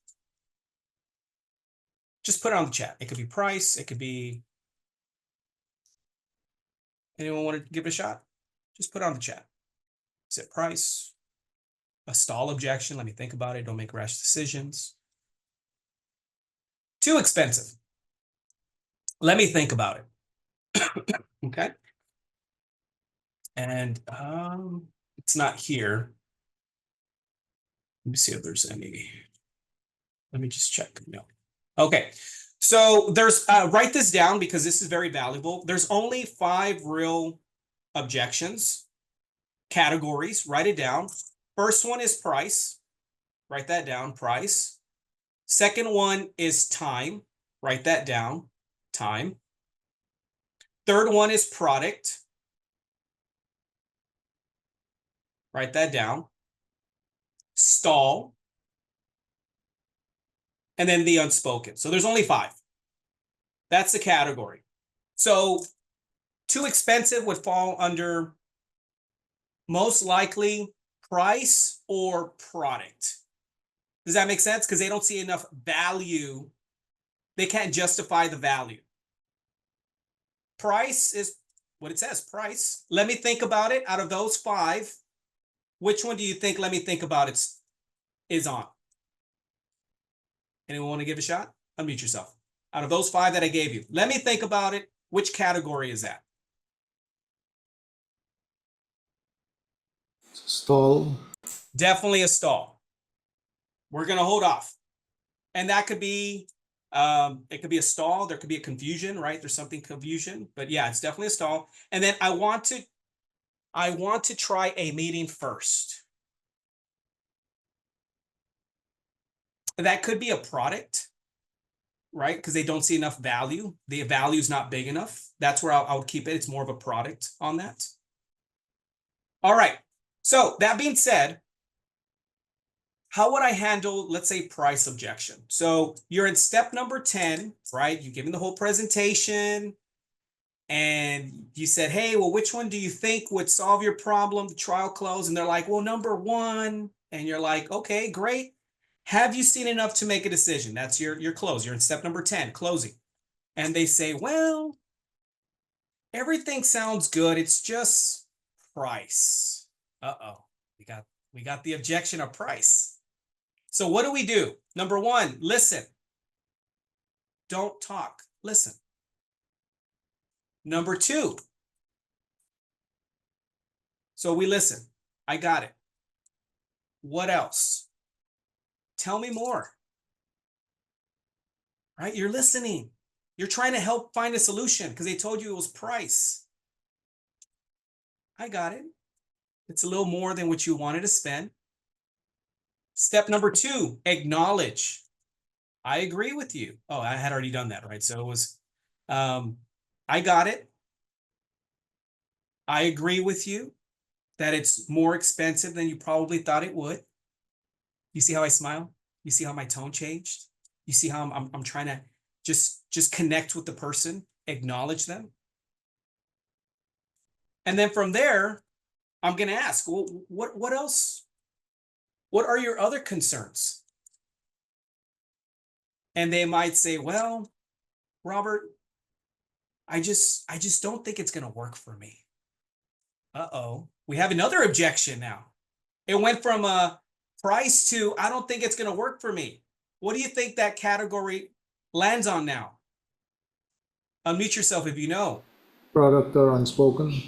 Just put it on the chat. It could be price. It could be. Anyone want to give it a shot? Just put it on the chat. Is it price? A stall objection? Let me think about it. Don't make rash decisions. Too expensive. Let me think about it. Okay. And it's not here. Let me see if there's any. Let me just check. No. Okay. So there's write this down because this is very valuable. There's only 5 real objections, categories. Write it down. First one is price. Write that down. Price. Second one is time. Write that down. Time. Third one is product. Write that down. Stall. And then the unspoken. So there's only 5. That's the category. So too expensive would fall under most likely price or product. Does that make sense? Because they don't see enough value. They can't justify the value. Price is what it says, price. Let me think about it. Out of those 5, which one do you think, let me think about it, is on? Anyone want to give a shot? Unmute yourself. Out of those 5 that I gave you, let me think about it. Which category is that? Stall. Definitely a stall. We're going to hold off. And that could be, it could be a stall. There could be a confusion, right? There's something confusion, but yeah, it's definitely a stall. And then I want to try a meeting first. That could be a product, right? Because they don't see enough value. The value is not big enough. That's where I would keep it. It's more of a product on that. All right. So that being said, how would I handle, let's say, price objection? So you're in step number 10, right? You've given the whole presentation and you said, hey, well, which one do you think would solve your problem, the trial close? And they're like, well, number 1. And you're like, okay, great. Have you seen enough to make a decision? That's your close. You're in step number 10, closing. And they say, well, everything sounds good. It's just price. Uh-oh, we got the objection of price. So what do? Number 1, listen. Don't talk, listen. Number 2. So we listen. I got it. What else? Tell me more. Right? You're listening. You're trying to help find a solution because they told you it was price. I got it. It's a little more than what you wanted to spend. Step number 2, acknowledge. I agree with you. Oh, I had already done that, right? So it was, I got it. I agree with you that it's more expensive than you probably thought it would. You see how I smile? You see how my tone changed? You see how I'm trying to just connect with the person, acknowledge them. And then from there, I'm going to ask, well, what else? What are your other concerns? And they might say, well, Robert, I just don't think it's going to work for me. Uh-oh. We have another objection now. It went from a price to, I don't think it's going to work for me. What do you think that category lands on now? Unmute yourself if you know. Product or unspoken.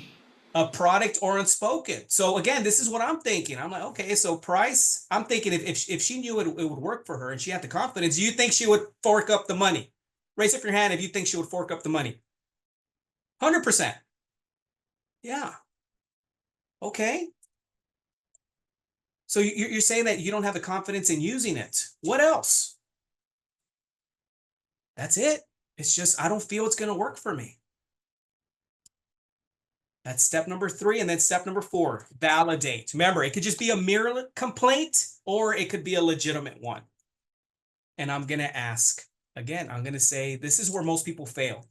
A product or unspoken. So again, this is what I'm thinking. I'm like, okay, so price, I'm thinking if she knew it would work for her and she had the confidence, do you think she would fork up the money? Raise up your hand if you think she would fork up the money. 100%. Yeah. Okay. So you're saying that you don't have the confidence in using it. What else? That's it. It's just, I don't feel it's going to work for me. That's step number 3. And then step number 4, validate. Remember, it could just be a mere complaint or it could be a legitimate one. And I'm going to ask, again, I'm going to say, this is where most people fail.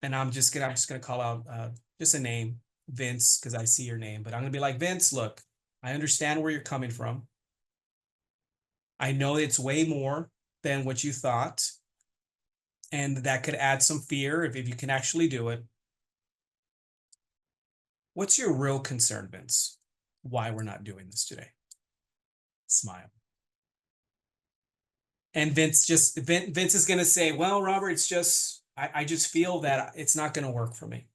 And I'm just going to call out just a name, Vince, because I see your name. But I'm going to be like, Vince, look, I understand where you're coming from. I know it's way more than what you thought. And that could add some fear if you can actually do it. What's your real concern, Vince? Why we're not doing this today? Smile. And Vince is going to say, well, Robert, it's just, I just feel that it's not going to work for me.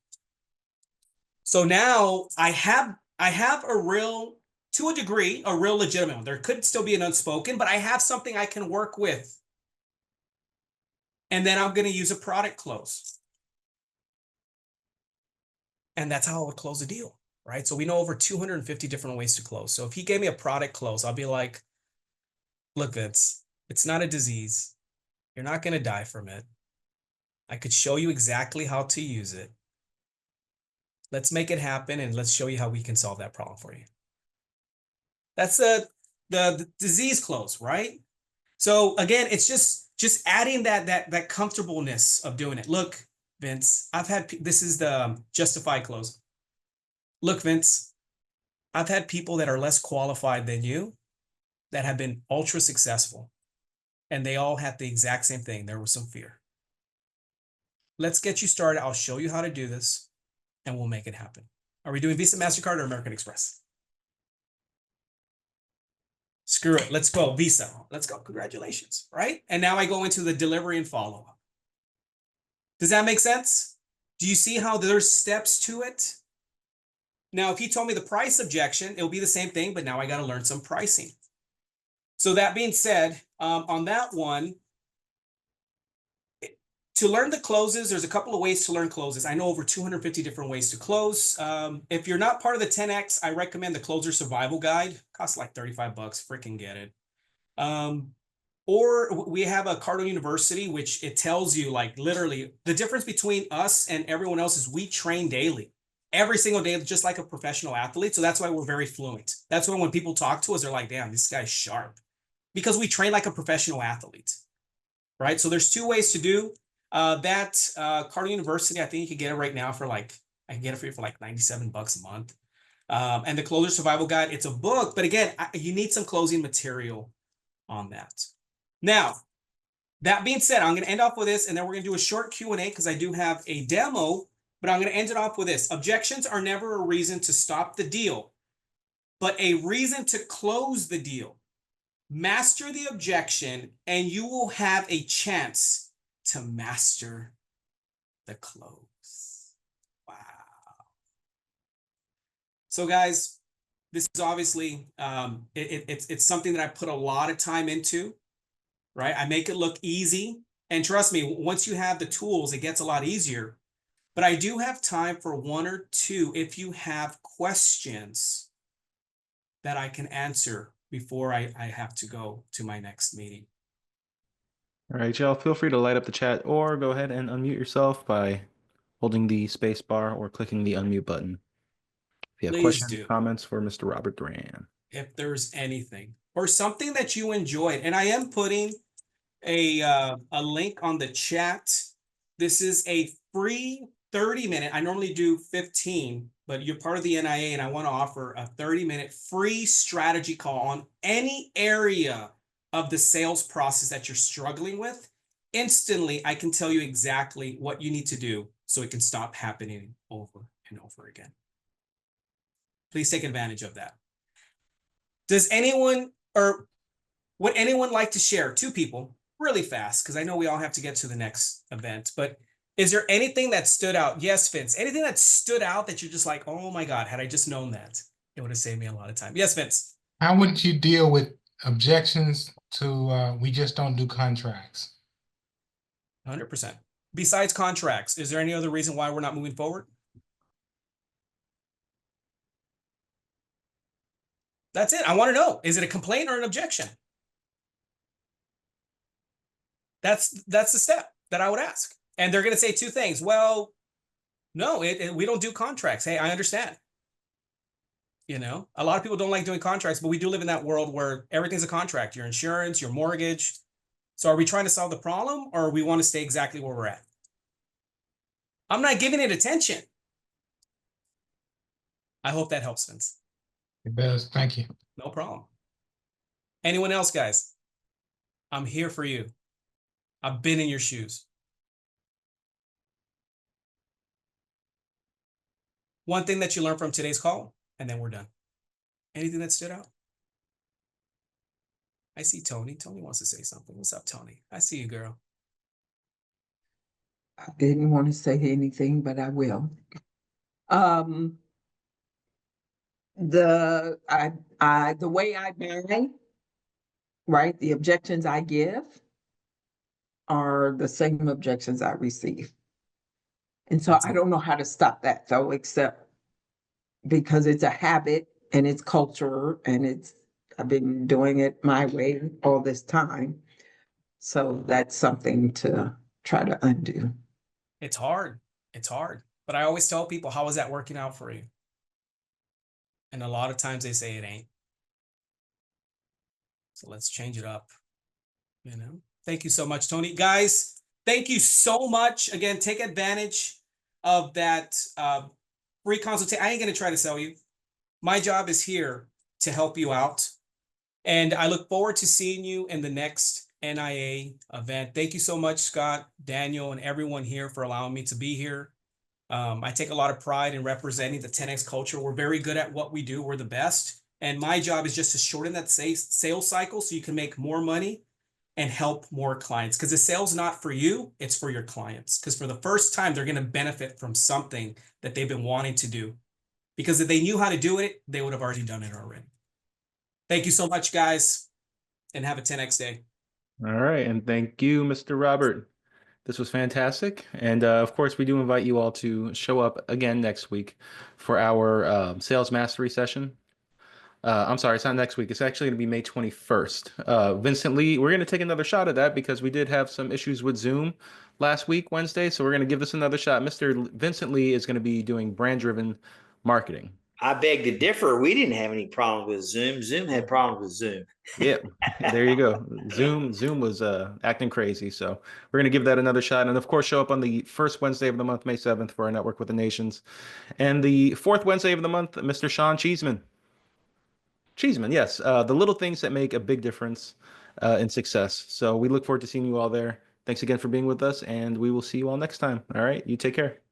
So now I have a real, to a degree, a real legitimate one. There could still be an unspoken, but I have something I can work with. And then I'm going to use a product close. And that's how I would close a deal, right? So we know over 250 different ways to close. So if he gave me a product close, I'll be like, look, Vince, it's not a disease. You're not going to die from it. I could show you exactly how to use it. Let's make it happen and let's show you how we can solve that problem for you. That's the disease close, right? So again, it's just adding that comfortableness of doing it. Look, Vince, this is the justified close. Look, Vince, I've had people that are less qualified than you that have been ultra successful, and they all had the exact same thing. There was some fear. Let's get you started. I'll show you how to do this, and we'll make it happen. Are we doing Visa, MasterCard, or American Express? Screw it. Let's go. Visa. Let's go. Congratulations. Right? And now I go into the delivery and follow-up. Does that make sense? Do you see how there's steps to it? Now, if you told me the price objection, it'll be the same thing, but now I got to learn some pricing. So that being said, on that one, to learn the closes, there's a couple of ways to learn closes. I know over 250 different ways to close. If you're not part of the 10X, I recommend the Closer Survival Guide. Costs like $35, freaking get it. Or we have a Cardone University, which it tells you like literally the difference between us and everyone else is we train daily, every single day, just like a professional athlete. So that's why we're very fluent. That's why when people talk to us, they're like, damn, this guy's sharp, because we train like a professional athlete, right? So there's 2 ways to do that. Cardone University, I think you can get it right now for like, I can get it for you for like $97 a month. And the Closer Survival Guide, it's a book, but again, you need some closing material on that. Now, that being said, I'm going to end off with this, and then we're going to do a short Q&A because I do have a demo, but I'm going to end it off with this. Objections are never a reason to stop the deal, but a reason to close the deal. Master the objection, and you will have a chance to master the close. Wow. So guys, this is obviously, it's something that I put a lot of time into. Right? I make it look easy. And trust me, once you have the tools, it gets a lot easier. But I do have time for 1 or 2 if you have questions that I can answer before I have to go to my next meeting. All right, y'all, feel free to light up the chat or go ahead and unmute yourself by holding the space bar or clicking the unmute button. If you have Please questions, do. comments for Mr. Robert Duran. If there's anything or something that you enjoyed, and I am putting a link on the chat. This is a free 30-minute, I normally do 15, but you're part of the NIA and I want to offer a 30-minute free strategy call on any area of the sales process that you're struggling with. Instantly, I can tell you exactly what you need to do so it can stop happening over and over again. Please take advantage of that. Does anyone, or would anyone like to share, 2 people, really fast, because I know we all have to get to the next event, but is there anything that stood out? Yes, Vince, anything that stood out that you're just like, oh my God, had I just known that, it would have saved me a lot of time. Yes, Vince. How would you deal with objections to we just don't do contracts? 100%. Besides contracts, is there any other reason why we're not moving forward? That's it. I want to know, is it a complaint or an objection? That's the step that I would ask. And they're going to say 2 things. Well, no, we don't do contracts. Hey, I understand. You know, a lot of people don't like doing contracts, but we do live in that world where everything's a contract, your insurance, your mortgage. So are we trying to solve the problem, or we want to stay exactly where we're at? I'm not giving it attention. I hope that helps, Vince. It does. Thank you. No problem. Anyone else, guys? I'm here for you. I've been in your shoes. One thing that you learned from today's call, and then we're done. Anything that stood out? I see Tony. Tony wants to say something. What's up, Tony? I see you, girl. I didn't want to say anything, but I will. The way I buy, right? The objections I give are the same objections I receive. And so I don't know how to stop that though, except because it's a habit and it's culture and I've been doing it my way all this time. So that's something to try to undo. It's hard. It's hard. But I always tell people, how is that working out for you? And a lot of times they say it ain't. So let's change it up. You know, thank you so much, Tony. Guys, thank you so much. Again, take advantage of that free consultation. I ain't going to try to sell you. My job is here to help you out. And I look forward to seeing you in the next NIA event. Thank you so much, Scott, Daniel, and everyone here for allowing me to be here. I take a lot of pride in representing the 10X culture. We're very good at what we do. We're the best. And my job is just to shorten that sales cycle so you can make more money and help more clients. Because the sale's not for you, it's for your clients. Because for the first time, they're going to benefit from something that they've been wanting to do. Because if they knew how to do it, they would have already done it already. Thank you so much, guys, and have a 10X day. All right. And thank you, Mr. Robert. This was fantastic. And of course, we do invite you all to show up again next week for our sales mastery session. I'm sorry, it's not next week. It's actually going to be May 21st. Vincent Lee, we're going to take another shot at that because we did have some issues with Zoom last week, Wednesday. So we're going to give this another shot. Mr. Vincent Lee is going to be doing brand-driven marketing. I beg to differ. We didn't have any problems with Zoom. Zoom had problems with Zoom. Yep, there you go. Zoom was acting crazy. So we're going to give that another shot. And of course, show up on the first Wednesday of the month, May 7th, for our Network with the Nations. And the fourth Wednesday of the month, Mr. Sean Cheeseman. Cheeseman, yes. The little things that make a big difference in success. So we look forward to seeing you all there. Thanks again for being with us, and we will see you all next time. All right, you take care.